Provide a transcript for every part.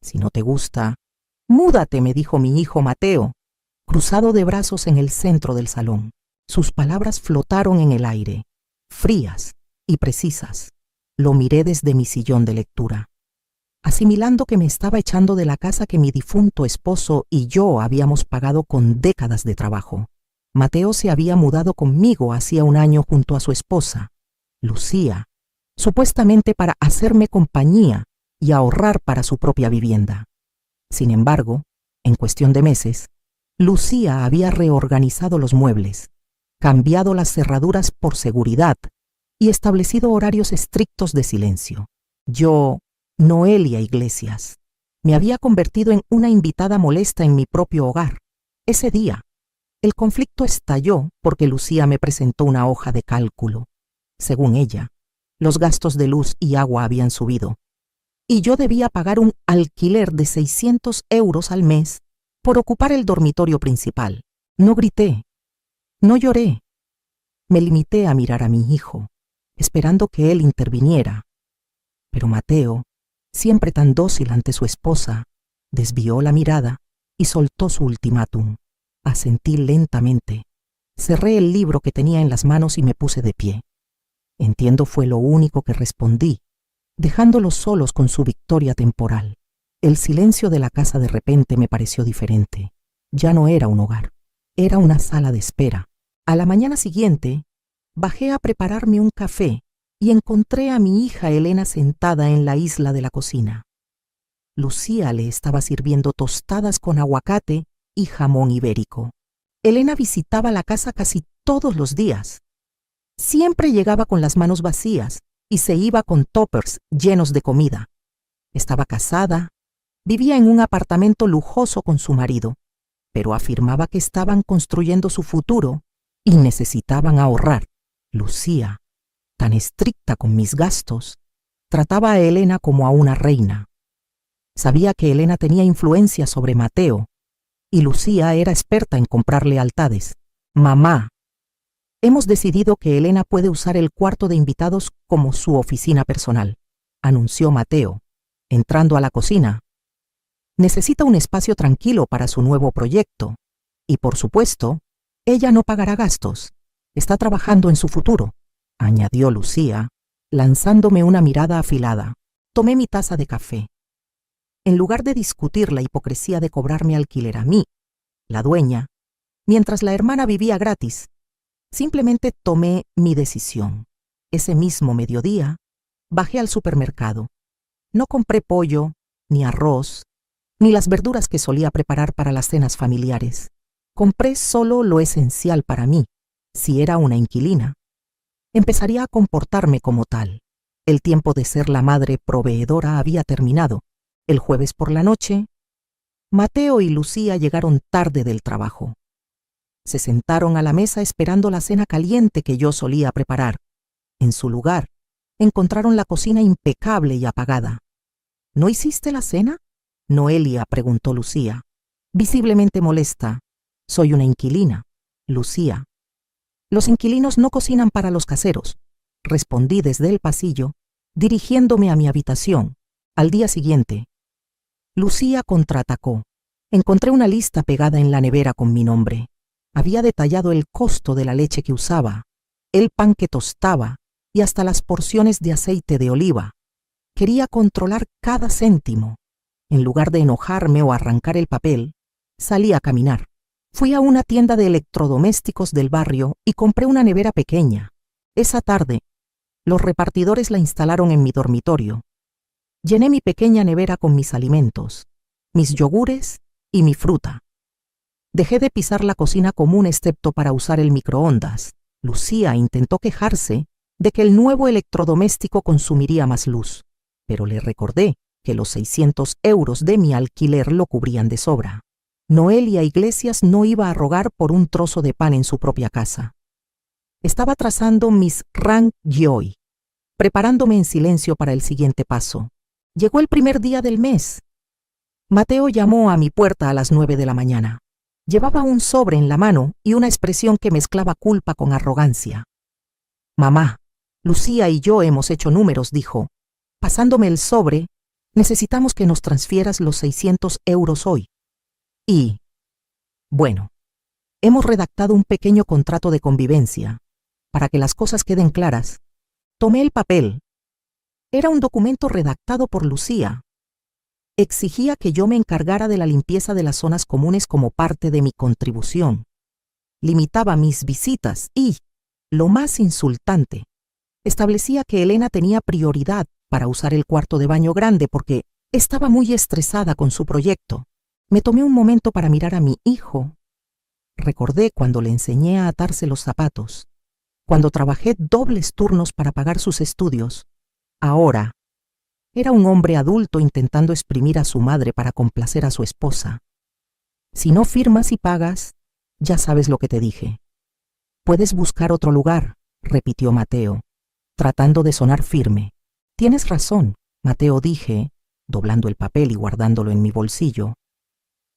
Si no te gusta, múdate, me dijo mi hijo Mateo, cruzado de brazos en el centro del salón. Sus palabras flotaron en el aire, frías y precisas. Lo miré desde mi sillón de lectura, asimilando que me estaba echando de la casa que mi difunto esposo y yo habíamos pagado con décadas de trabajo. Mateo se había mudado conmigo hacía un año junto a su esposa, Lucía, supuestamente para hacerme compañía y ahorrar para su propia vivienda. Sin embargo, en cuestión de meses, Lucía había reorganizado los muebles, cambiado las cerraduras por seguridad y establecido horarios estrictos de silencio. Yo, Noelia Iglesias, me había convertido en una invitada molesta en mi propio hogar. Ese día, el conflicto estalló porque Lucía me presentó una hoja de cálculo. Según ella, los gastos de luz y agua habían subido, y yo debía pagar un alquiler de 600 euros al mes por ocupar el dormitorio principal. No grité, no lloré. Me limité a mirar a mi hijo, esperando que él interviniera. Pero Mateo, siempre tan dócil ante su esposa, desvió la mirada y soltó su ultimátum. Asentí lentamente. Cerré el libro que tenía en las manos y me puse de pie. Entiendo fue lo único que respondí, dejándolos solos con su victoria temporal. El silencio de la casa de repente me pareció diferente. Ya no era un hogar, era una sala de espera. A la mañana siguiente, bajé a prepararme un café y encontré a mi hija Elena sentada en la isla de la cocina. Lucía le estaba sirviendo tostadas con aguacate y jamón ibérico. Elena visitaba la casa casi todos los días. Siempre llegaba con las manos vacías y se iba con tuppers llenos de comida. Estaba casada, vivía en un apartamento lujoso con su marido, pero afirmaba que estaban construyendo su futuro y necesitaban ahorrar. Lucía, tan estricta con mis gastos, trataba a Elena como a una reina. Sabía que Elena tenía influencia sobre Mateo, y Lucía era experta en comprar lealtades. Mamá, hemos decidido que Elena puede usar el cuarto de invitados como su oficina personal, anunció Mateo, entrando a la cocina. Necesita un espacio tranquilo para su nuevo proyecto, y por supuesto, ella no pagará gastos. Está trabajando en su futuro, añadió Lucía, lanzándome una mirada afilada. Tomé mi taza de café. En lugar de discutir la hipocresía de cobrarme alquiler a mí, la dueña, mientras la hermana vivía gratis, simplemente tomé mi decisión. Ese mismo mediodía, bajé al supermercado. No compré pollo, ni arroz, ni las verduras que solía preparar para las cenas familiares. Compré solo lo esencial para mí. Si era una inquilina, empezaría a comportarme como tal. El tiempo de ser la madre proveedora había terminado. El jueves por la noche, Mateo y Lucía llegaron tarde del trabajo. Se sentaron a la mesa esperando la cena caliente que yo solía preparar. En su lugar, encontraron la cocina impecable y apagada. ¿No hiciste la cena?, Noelia preguntó Lucía, visiblemente molesta. Soy una inquilina, Lucía. Los inquilinos no cocinan para los caseros, respondí desde el pasillo, dirigiéndome a mi habitación. Al día siguiente, Lucía contraatacó. Encontré una lista pegada en la nevera con mi nombre. Había detallado el costo de la leche que usaba, el pan que tostaba y hasta las porciones de aceite de oliva. Quería controlar cada céntimo. En lugar de enojarme o arrancar el papel, salí a caminar. Fui a una tienda de electrodomésticos del barrio y compré una nevera pequeña. Esa tarde, los repartidores la instalaron en mi dormitorio. Llené mi pequeña nevera con mis alimentos, mis yogures y mi fruta. Dejé de pisar la cocina común excepto para usar el microondas. Lucía intentó quejarse de que el nuevo electrodoméstico consumiría más luz, pero le recordé que los 600 euros de mi alquiler lo cubrían de sobra. Noelia Iglesias no iba a rogar por un trozo de pan en su propia casa. Estaba trazando mis rank joy, preparándome en silencio para el siguiente paso. Llegó el primer día del mes. Mateo llamó a mi puerta a las 9 de la mañana. Llevaba un sobre en la mano y una expresión que mezclaba culpa con arrogancia. Mamá, Lucía y yo hemos hecho números, dijo, pasándome el sobre Necesitamos que nos transfieras los 600 euros hoy. Y, bueno, hemos redactado un pequeño contrato de convivencia. Para que las cosas queden claras, tomé el papel. Era un documento redactado por Lucía. Exigía que yo me encargara de la limpieza de las zonas comunes como parte de mi contribución. Limitaba mis visitas y, lo más insultante, establecía que Elena tenía prioridad para usar el cuarto de baño grande porque estaba muy estresada con su proyecto. Me tomé un momento para mirar a mi hijo. Recordé cuando le enseñé a atarse los zapatos, cuando trabajé dobles turnos para pagar sus estudios. Ahora, era un hombre adulto intentando exprimir a su madre para complacer a su esposa. Si no firmas y pagas, ya sabes lo que te dije. Puedes buscar otro lugar, repitió Mateo, tratando de sonar firme. Tienes razón, Mateo, dije, doblando el papel y guardándolo en mi bolsillo.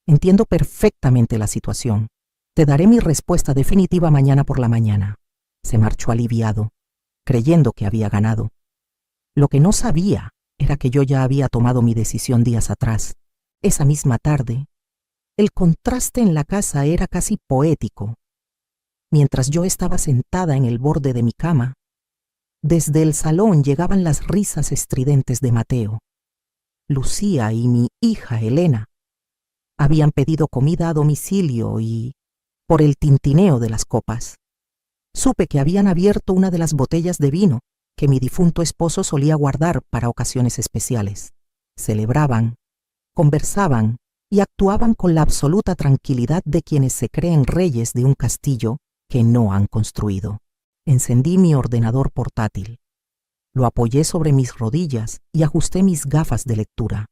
Entiendo perfectamente la situación. Te daré mi respuesta definitiva mañana por la mañana. Se marchó aliviado, creyendo que había ganado. Lo que no sabía era que yo ya había tomado mi decisión días atrás. Esa misma tarde, el contraste en la casa era casi poético. Mientras yo estaba sentada en el borde de mi cama, desde el salón llegaban las risas estridentes de Mateo. Lucía y mi hija Elena habían pedido comida a domicilio y, por el tintineo de las copas, supe que habían abierto una de las botellas de vino que mi difunto esposo solía guardar para ocasiones especiales. Celebraban, conversaban y actuaban con la absoluta tranquilidad de quienes se creen reyes de un castillo que no han construido. Encendí mi ordenador portátil. Lo apoyé sobre mis rodillas y ajusté mis gafas de lectura.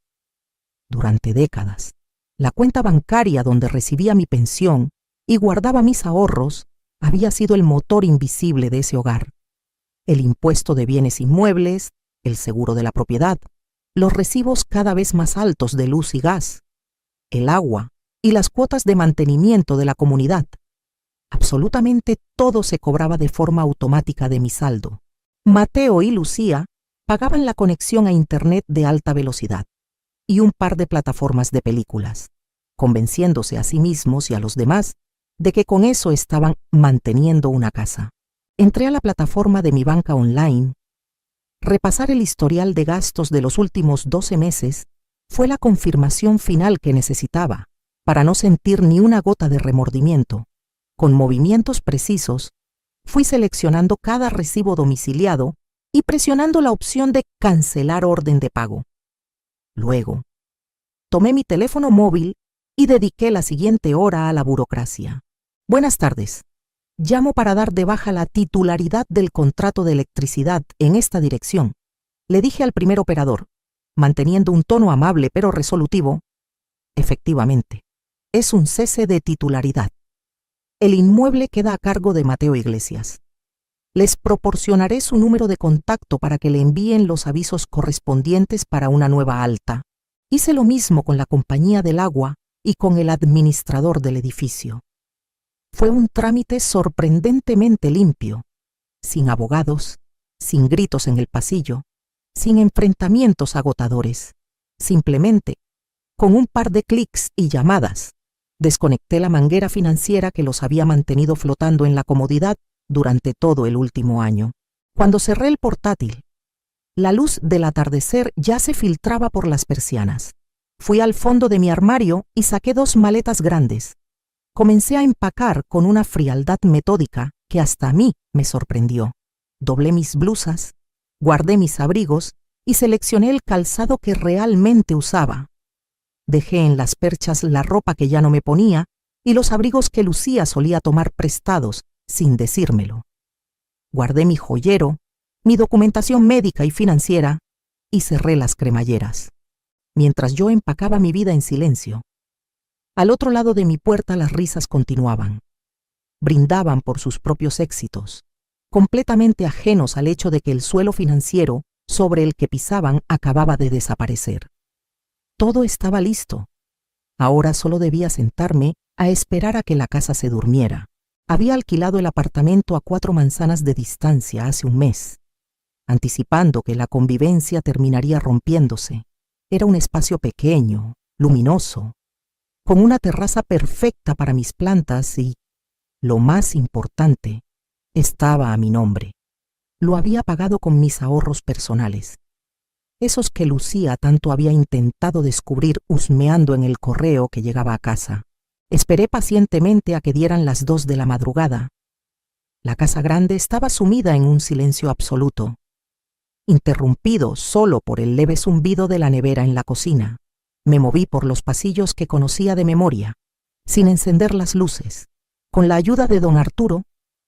Durante décadas, la cuenta bancaria donde recibía mi pensión y guardaba mis ahorros había sido el motor invisible de ese hogar. El impuesto de bienes inmuebles, el seguro de la propiedad, los recibos cada vez más altos de luz y gas, el agua y las cuotas de mantenimiento de la comunidad. Absolutamente todo se cobraba de forma automática de mi saldo. Mateo y Lucía pagaban la conexión a Internet de alta velocidad y un par de plataformas de películas, convenciéndose a sí mismos y a los demás de que con eso estaban manteniendo una casa. Entré a la plataforma de mi banca online. Repasar el historial de gastos de los últimos 12 meses fue la confirmación final que necesitaba para no sentir ni una gota de remordimiento. Con movimientos precisos, fui seleccionando cada recibo domiciliado y presionando la opción de cancelar orden de pago. Luego, tomé mi teléfono móvil y dediqué la siguiente hora a la burocracia. Buenas tardes. Llamo para dar de baja la titularidad del contrato de electricidad en esta dirección. Le dije al primer operador, manteniendo un tono amable pero resolutivo. Efectivamente, es un cese de titularidad. El inmueble queda a cargo de Mateo Iglesias. Les proporcionaré su número de contacto para que le envíen los avisos correspondientes para una nueva alta. Hice lo mismo con la compañía del agua y con el administrador del edificio. Fue un trámite sorprendentemente limpio, sin abogados, sin gritos en el pasillo, sin enfrentamientos agotadores. Simplemente, con un par de clics y llamadas, desconecté la manguera financiera que los había mantenido flotando en la comodidad durante todo el último año. Cuando cerré el portátil, la luz del atardecer ya se filtraba por las persianas. Fui al fondo de mi armario y saqué 2 maletas grandes. Comencé a empacar con una frialdad metódica que hasta a mí me sorprendió. Doblé mis blusas, guardé mis abrigos y seleccioné el calzado que realmente usaba. Dejé en las perchas la ropa que ya no me ponía y los abrigos que Lucía solía tomar prestados sin decírmelo. Guardé mi joyero, mi documentación médica y financiera y cerré las cremalleras. Mientras yo empacaba mi vida en silencio, al otro lado de mi puerta las risas continuaban. Brindaban por sus propios éxitos, completamente ajenos al hecho de que el suelo financiero sobre el que pisaban acababa de desaparecer. Todo estaba listo. Ahora solo debía sentarme a esperar a que la casa se durmiera. Había alquilado el apartamento a 4 manzanas de distancia hace un mes, anticipando que la convivencia terminaría rompiéndose. Era un espacio pequeño, luminoso, con una terraza perfecta para mis plantas y, lo más importante, estaba a mi nombre. Lo había pagado con mis ahorros personales, esos que Lucía tanto había intentado descubrir husmeando en el correo que llegaba a casa. Esperé pacientemente a que dieran las 2 de la madrugada. La casa grande estaba sumida en un silencio absoluto, interrumpido solo por el leve zumbido de la nevera en la cocina. Me moví por los pasillos que conocía de memoria, sin encender las luces, con la ayuda de don Arturo,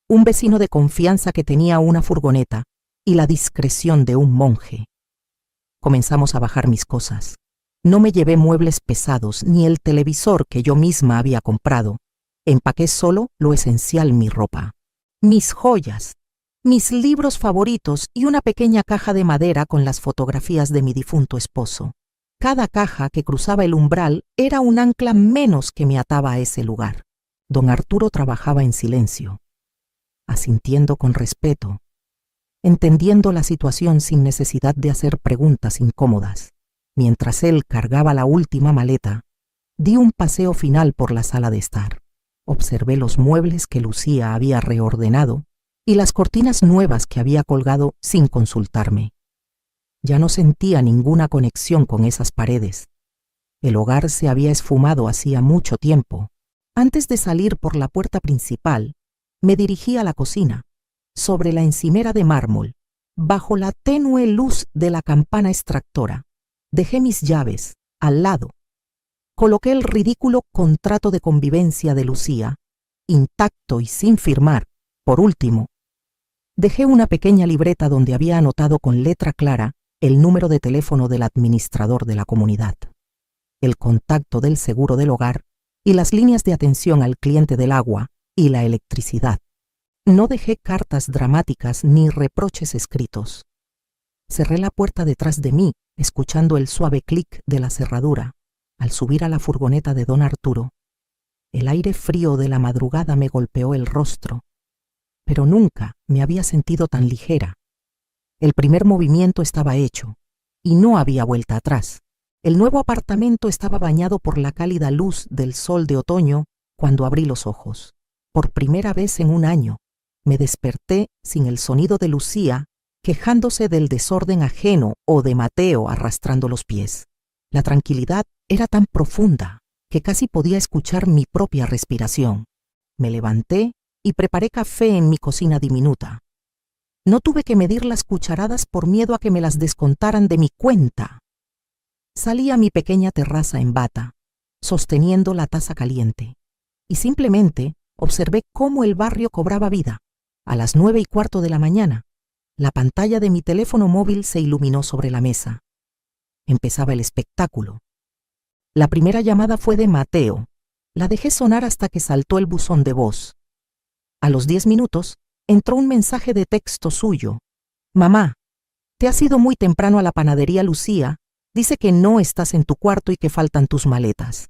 un vecino de confianza que tenía una furgoneta, y la discreción de un monje. Comenzamos a bajar mis cosas. No me llevé muebles pesados ni el televisor que yo misma había comprado. Empaqué solo lo esencial: mi ropa, mis joyas, mis libros favoritos y una pequeña caja de madera con las fotografías de mi difunto esposo. Cada caja que cruzaba el umbral era un ancla menos que me ataba a ese lugar. Don Arturo trabajaba en silencio, asintiendo con respeto, entendiendo la situación sin necesidad de hacer preguntas incómodas. Mientras él cargaba la última maleta, di un paseo final por la sala de estar. Observé los muebles que Lucía había reordenado y las cortinas nuevas que había colgado sin consultarme. Ya no sentía ninguna conexión con esas paredes. El hogar se había esfumado hacía mucho tiempo. Antes de salir por la puerta principal, me dirigí a la cocina. Sobre la encimera de mármol, bajo la tenue luz de la campana extractora, dejé mis llaves al lado. Coloqué el ridículo contrato de convivencia de Lucía, intacto y sin firmar. Por último, dejé una pequeña libreta donde había anotado con letra clara el número de teléfono del administrador de la comunidad, el contacto del seguro del hogar y las líneas de atención al cliente del agua y la electricidad. No dejé cartas dramáticas ni reproches escritos. Cerré la puerta detrás de mí, escuchando el suave clic de la cerradura. Al subir a la furgoneta de don Arturo, el aire frío de la madrugada me golpeó el rostro, pero nunca me había sentido tan ligera. El primer movimiento estaba hecho, y no había vuelta atrás. El nuevo apartamento estaba bañado por la cálida luz del sol de otoño cuando abrí los ojos. Por primera vez en un año, me desperté sin el sonido de Lucía quejándose del desorden ajeno o de Mateo arrastrando los pies. La tranquilidad era tan profunda que casi podía escuchar mi propia respiración. Me levanté y preparé café en mi cocina diminuta. No tuve que medir las cucharadas por miedo a que me las descontaran de mi cuenta. Salí a mi pequeña terraza en bata, sosteniendo la taza caliente, y simplemente observé cómo el barrio cobraba vida. A las 9:15 de la mañana, la pantalla de mi teléfono móvil se iluminó sobre la mesa. Empezaba el espectáculo. La primera llamada fue de Mateo. La dejé sonar hasta que saltó el buzón de voz. A los 10 minutos, entró un mensaje de texto suyo. «Mamá, te has ido muy temprano a la panadería Lucía. Dice que no estás en tu cuarto y que faltan tus maletas».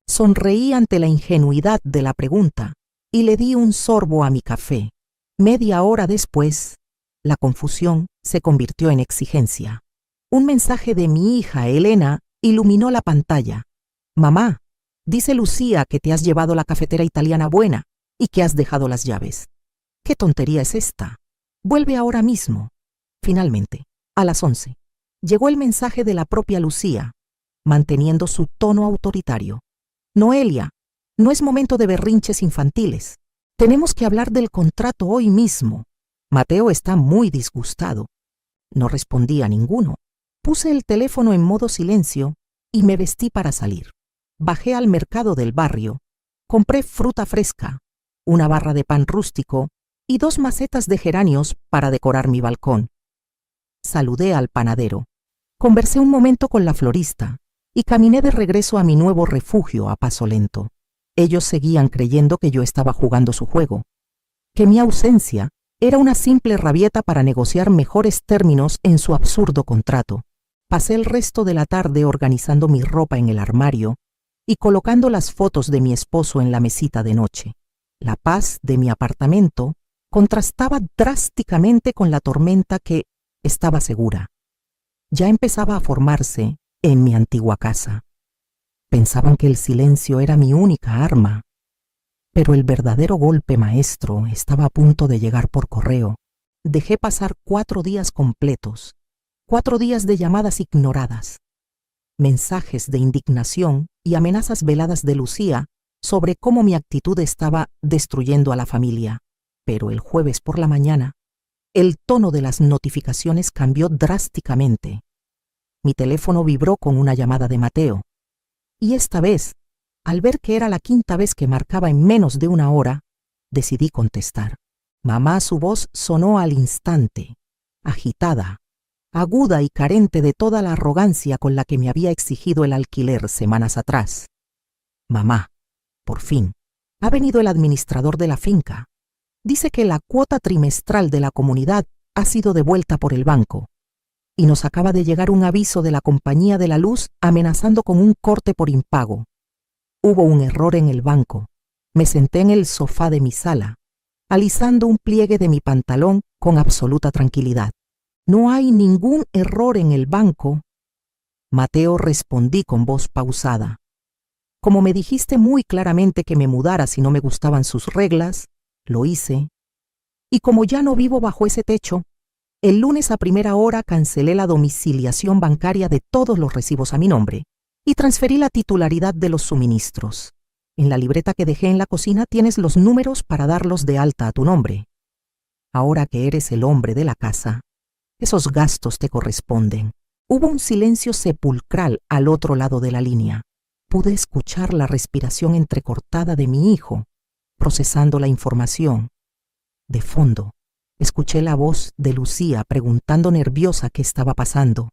Sonreí ante la ingenuidad de la pregunta y le di un sorbo a mi café. Media hora después, la confusión se convirtió en exigencia. Un mensaje de mi hija, Elena, iluminó la pantalla. «Mamá, dice Lucía que te has llevado la cafetera italiana buena y que has dejado las llaves. ¿Qué tontería es esta? Vuelve ahora mismo». Finalmente, a las 11, llegó el mensaje de la propia Lucía, manteniendo su tono autoritario. «Noelia, no es momento de berrinches infantiles. Tenemos que hablar del contrato hoy mismo. Mateo está muy disgustado». No respondí a ninguno. Puse el teléfono en modo silencio y me vestí para salir. Bajé al mercado del barrio, compré fruta fresca, una barra de pan rústico y 2 macetas de geranios para decorar mi balcón. Saludé al panadero, conversé un momento con la florista y caminé de regreso a mi nuevo refugio a paso lento. Ellos seguían creyendo que yo estaba jugando su juego, que mi ausencia era una simple rabieta para negociar mejores términos en su absurdo contrato. Pasé el resto de la tarde organizando mi ropa en el armario y colocando las fotos de mi esposo en la mesita de noche. La paz de mi apartamento contrastaba drásticamente con la tormenta que, estaba segura, ya empezaba a formarse en mi antigua casa. Pensaban que el silencio era mi única arma, pero el verdadero golpe maestro estaba a punto de llegar por correo. Dejé pasar 4 días completos, 4 días de llamadas ignoradas, mensajes de indignación y amenazas veladas de Lucía sobre cómo mi actitud estaba destruyendo a la familia. Pero el jueves por la mañana, el tono de las notificaciones cambió drásticamente. Mi teléfono vibró con una llamada de Mateo. Y esta vez, al ver que era la 5ª vez que marcaba en menos de 1 hora, decidí contestar. Mamá, su voz sonó al instante, agitada, aguda y carente de toda la arrogancia con la que me había exigido el alquiler semanas atrás. Mamá, por fin, ha venido el administrador de la finca. Dice que la cuota trimestral de la comunidad ha sido devuelta por el banco y nos acaba de llegar un aviso de la compañía de la luz amenazando con un corte por impago. Hubo un error en el banco. Me senté en el sofá de mi sala, alisando un pliegue de mi pantalón con absoluta tranquilidad. No hay ningún error en el banco. Mateo, respondí con voz pausada. Como me dijiste muy claramente que me mudara si no me gustaban sus reglas, lo hice. Y como ya no vivo bajo ese techo, el lunes a primera hora cancelé la domiciliación bancaria de todos los recibos a mi nombre y transferí la titularidad de los suministros. En la libreta que dejé en la cocina tienes los números para darlos de alta a tu nombre. Ahora que eres el hombre de la casa, esos gastos te corresponden. Hubo un silencio sepulcral al otro lado de la línea. Pude escuchar la respiración entrecortada de mi hijo, procesando la información. De fondo, escuché la voz de Lucía preguntando nerviosa qué estaba pasando.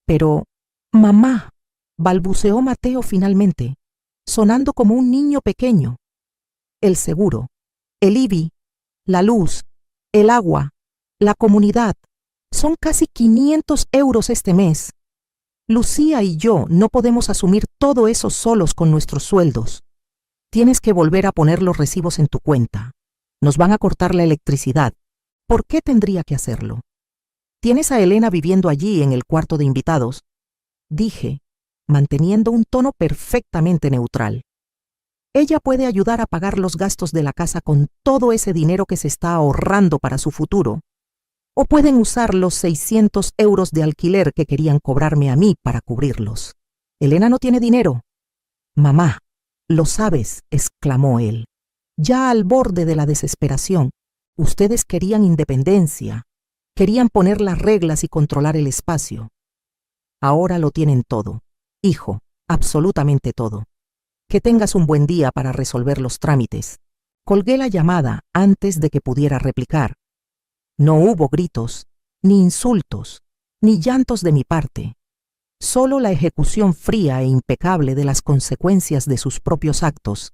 Pero, mamá, balbuceó Mateo finalmente, sonando como un niño pequeño. El seguro, el IBI, la luz, el agua, la comunidad, son casi 500 euros este mes. Lucía y yo no podemos asumir todo eso solos con nuestros sueldos. Tienes que volver a poner los recibos en tu cuenta. Nos van a cortar la electricidad. ¿Por qué tendría que hacerlo? ¿Tienes a Elena viviendo allí en el cuarto de invitados? Dije, manteniendo un tono perfectamente neutral. Ella puede ayudar a pagar los gastos de la casa con todo ese dinero que se está ahorrando para su futuro. O pueden usar los 600 euros de alquiler que querían cobrarme a mí para cubrirlos. Elena no tiene dinero. Mamá, lo sabes, exclamó él. Ya al borde de la desesperación, ustedes querían independencia, querían poner las reglas y controlar el espacio. Ahora lo tienen todo, hijo, absolutamente todo. Que tengas un buen día para resolver los trámites. Colgué la llamada antes de que pudiera replicar. No hubo gritos, ni insultos, ni llantos de mi parte. Solo la ejecución fría e impecable de las consecuencias de sus propios actos.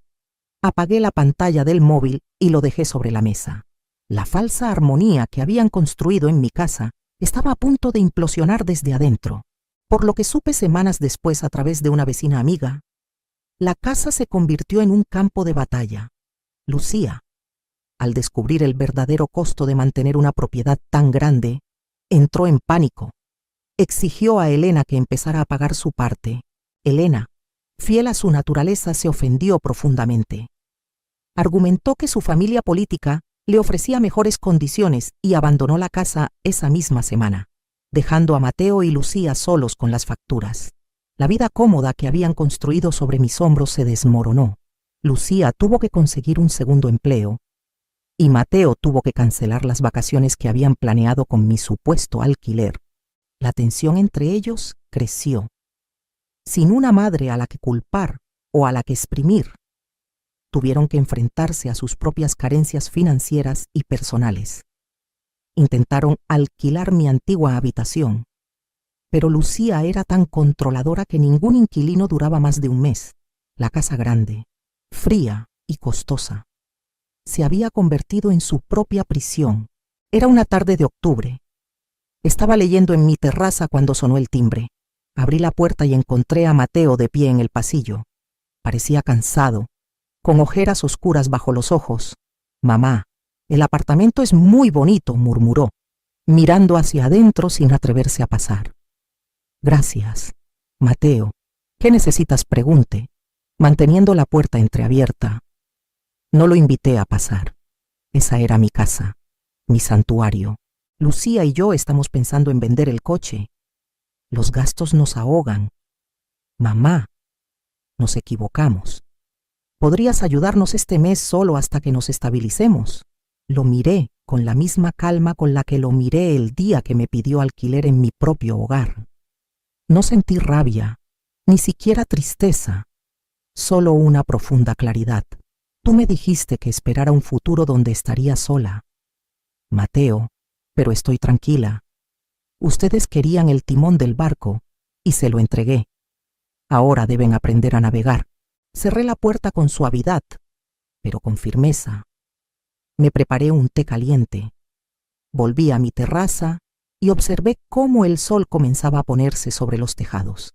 Apagué la pantalla del móvil y lo dejé sobre la mesa. La falsa armonía que habían construido en mi casa estaba a punto de implosionar desde adentro. Por lo que supe semanas después a través de una vecina amiga, la casa se convirtió en un campo de batalla. Lucía, al descubrir el verdadero costo de mantener una propiedad tan grande, entró en pánico. Exigió a Elena que empezara a pagar su parte. Elena, fiel a su naturaleza, se ofendió profundamente. Argumentó que su familia política le ofrecía mejores condiciones y abandonó la casa esa misma semana, dejando a Mateo y Lucía solos con las facturas. La vida cómoda que habían construido sobre mis hombros se desmoronó. Lucía tuvo que conseguir un segundo empleo y Mateo tuvo que cancelar las vacaciones que habían planeado con mi supuesto alquiler. La tensión entre ellos creció. Sin una madre a la que culpar o a la que exprimir, tuvieron que enfrentarse a sus propias carencias financieras y personales. Intentaron alquilar mi antigua habitación, pero Lucía era tan controladora que ningún inquilino duraba más de un mes. La casa grande, fría y costosa, se había convertido en su propia prisión. Era una tarde de octubre. Estaba leyendo en mi terraza cuando sonó el timbre. Abrí la puerta y encontré a Mateo de pie en el pasillo. Parecía cansado, con ojeras oscuras bajo los ojos. Mamá, el apartamento es muy bonito, murmuró, mirando hacia adentro sin atreverse a pasar. Gracias, Mateo, ¿qué necesitas? Pregunté, manteniendo la puerta entreabierta. No lo invité a pasar. Esa era mi casa, mi santuario. Lucía y yo estamos pensando en vender el coche. Los gastos nos ahogan. Mamá, nos equivocamos. ¿Podrías ayudarnos este mes solo hasta que nos estabilicemos? Lo miré con la misma calma con la que lo miré el día que me pidió alquiler en mi propio hogar. No sentí rabia, ni siquiera tristeza, solo una profunda claridad. Tú me dijiste que esperara un futuro donde estaría sola. Mateo, pero estoy tranquila. Ustedes querían el timón del barco y se lo entregué. Ahora deben aprender a navegar. Cerré la puerta con suavidad, pero con firmeza. Me preparé un té caliente. Volví a mi terraza y observé cómo el sol comenzaba a ponerse sobre los tejados.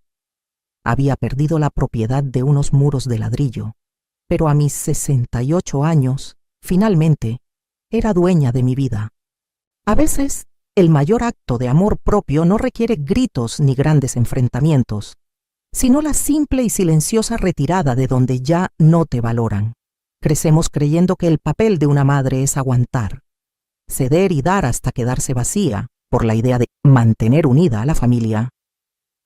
Había perdido la propiedad de unos muros de ladrillo, pero a mis 68 años, finalmente, era dueña de mi vida. A veces, el mayor acto de amor propio no requiere gritos ni grandes enfrentamientos, sino la simple y silenciosa retirada de donde ya no te valoran. Crecemos creyendo que el papel de una madre es aguantar, ceder y dar hasta quedarse vacía, por la idea de mantener unida a la familia.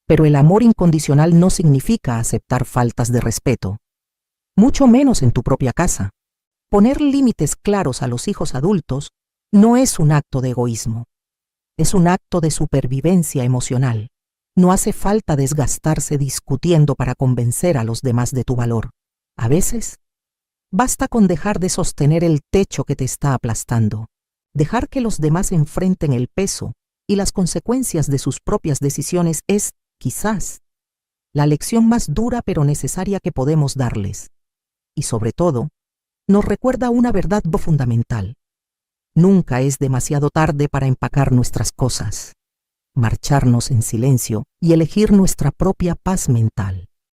Pero el amor incondicional no significa aceptar faltas de respeto, mucho menos en tu propia casa. Poner límites claros a los hijos adultos no es un acto de egoísmo, es un acto de supervivencia emocional. No hace falta desgastarse discutiendo para convencer a los demás de tu valor. A veces, basta con dejar de sostener el techo que te está aplastando, dejar que los demás enfrenten el peso y las consecuencias de sus propias decisiones es, quizás, la lección más dura pero necesaria que podemos darles. Y sobre todo, nos recuerda una verdad fundamental. Nunca es demasiado tarde para empacar nuestras cosas, marcharnos en silencio y elegir nuestra propia paz mental.